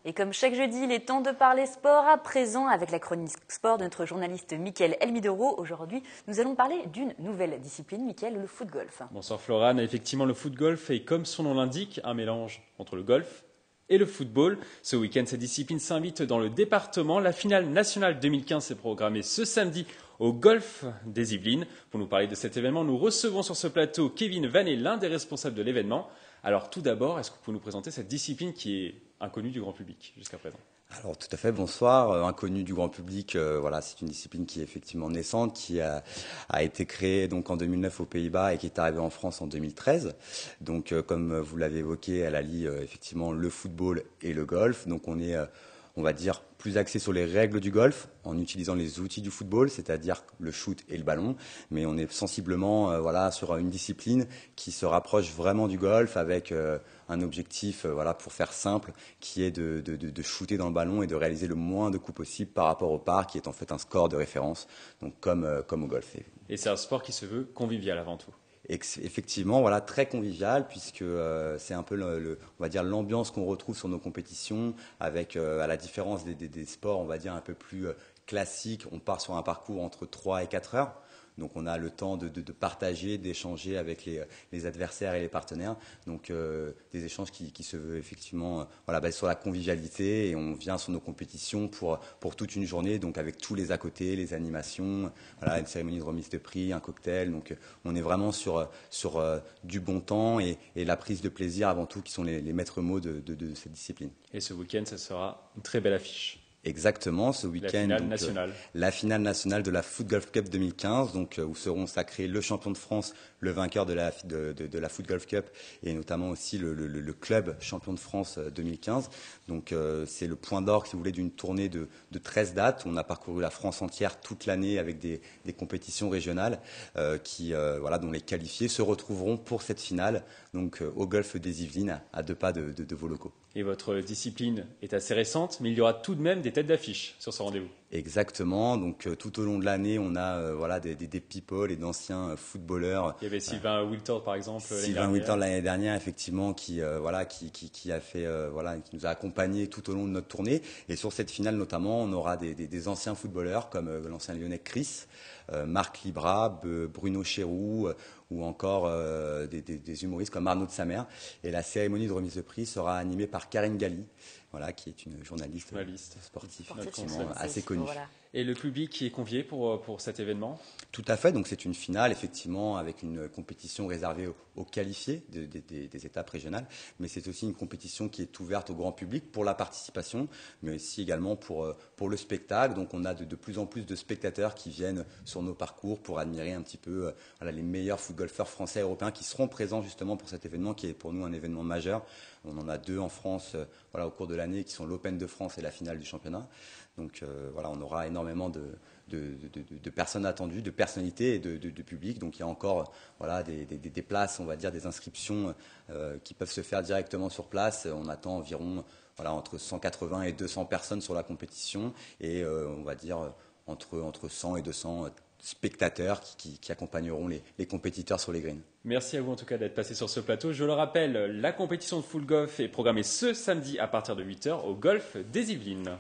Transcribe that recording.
Et comme chaque jeudi, il est temps de parler sport à présent avec la chronique sport de notre journaliste Mickaël Elmidoro. Aujourd'hui, nous allons parler d'une nouvelle discipline, Mickaël, le foot-golf. Bonsoir Florane, effectivement le foot-golf est comme son nom l'indique, un mélange entre le golf et le football. Ce week-end, cette discipline s'invite dans le département. La finale nationale 2015 est programmée ce samedi au golf des Yvelines. Pour nous parler de cet événement, nous recevons sur ce plateau Kevin Vanet, l'un des responsables de l'événement. Alors tout d'abord, est-ce que vous pouvez nous présenter cette discipline qui est inconnue du grand public jusqu'à présent ? Alors tout à fait, bonsoir. Inconnu du grand public, voilà, c'est une discipline qui est effectivement naissante, qui a été créée donc en 2009 aux Pays-Bas et qui est arrivée en France en 2013. Donc comme vous l'avez évoqué, elle allie effectivement le football et le golf. Donc on est, on va dire, plus axé sur les règles du golf en utilisant les outils du football, c'est-à-dire le shoot et le ballon. Mais on est sensiblement voilà, sur une discipline qui se rapproche vraiment du golf avec un objectif, voilà, pour faire simple, qui est de shooter dans le ballon et de réaliser le moins de coups possible par rapport au par, qui est en fait un score de référence, donc comme au golf. Et c'est un sport qui se veut convivial avant tout. Effectivement, voilà, très convivial puisque c'est un peu on va dire l'ambiance qu'on retrouve sur nos compétitions avec à la différence des sports, on va dire un peu plus classiques, on part sur un parcours entre 3 et 4 heures. Donc on a le temps de partager, d'échanger avec les adversaires et les partenaires. Donc des échanges qui se veulent effectivement voilà, basés sur la convivialité et on vient sur nos compétitions pour toute une journée, donc avec tous les à côté, les animations, voilà, une cérémonie de remise de prix, un cocktail. Donc on est vraiment sur du bon temps et la prise de plaisir avant tout qui sont les maîtres mots de cette discipline. Et ce week-end, ça sera une très belle affiche. Exactement, ce week-end, la finale nationale de la Foot Golf Cup 2015, donc où seront sacrés le champion de France, le vainqueur de la Foot Golf Cup et notamment aussi le club champion de France 2015. Donc c'est le point d'orgue, si vous voulez, d'une tournée de 13 dates. On a parcouru la France entière toute l'année avec des compétitions régionales voilà, dont les qualifiés se retrouveront pour cette finale, donc au golf des Yvelines, à 2 pas de vos locaux. Et votre discipline est assez récente, mais il y aura tout de même des têtes d'affiche sur ce rendez-vous. Exactement. Donc tout au long de l'année, on a voilà, des people et d'anciens footballeurs. Il y avait Sylvain Wiltord, par exemple. Sylvain Wiltord l'année dernière, effectivement, qui a fait, voilà, qui nous a accompagnés tout au long de notre tournée. Et sur cette finale, notamment, on aura des anciens footballeurs comme l'ancien Lyonnais Chris, Marc Libra, Bruno Chéroux, ou encore des humoristes comme Arnaud de Samer. Et la cérémonie de remise de prix sera animée par Karine Galli, voilà, qui est une journaliste sportive assez connue. Voilà. Et le public qui est convié pour cet événement ? Tout à fait, donc c'est une finale effectivement avec une compétition réservée aux qualifiés des étapes régionales, mais c'est aussi une compétition qui est ouverte au grand public pour la participation, mais aussi également pour le spectacle. Donc on a de plus en plus de spectateurs qui viennent sur nos parcours pour admirer un petit peu voilà, les meilleurs footgolfeurs français et européens qui seront présents justement pour cet événement qui est pour nous un événement majeur. On en a 2 en France voilà, au cours de l'année qui sont l'Open de France et la finale du championnat. Donc voilà, on aura énormément de personnes attendues, de personnalités et de public. Donc il y a encore voilà, des places, on va dire, des inscriptions qui peuvent se faire directement sur place. On attend environ voilà, entre 180 et 200 personnes sur la compétition et on va dire entre 100 et 200 spectateurs qui accompagneront les compétiteurs sur les greens. Merci à vous en tout cas d'être passé sur ce plateau. Je le rappelle, la compétition de full golf est programmée ce samedi à partir de 8h au golf des Yvelines.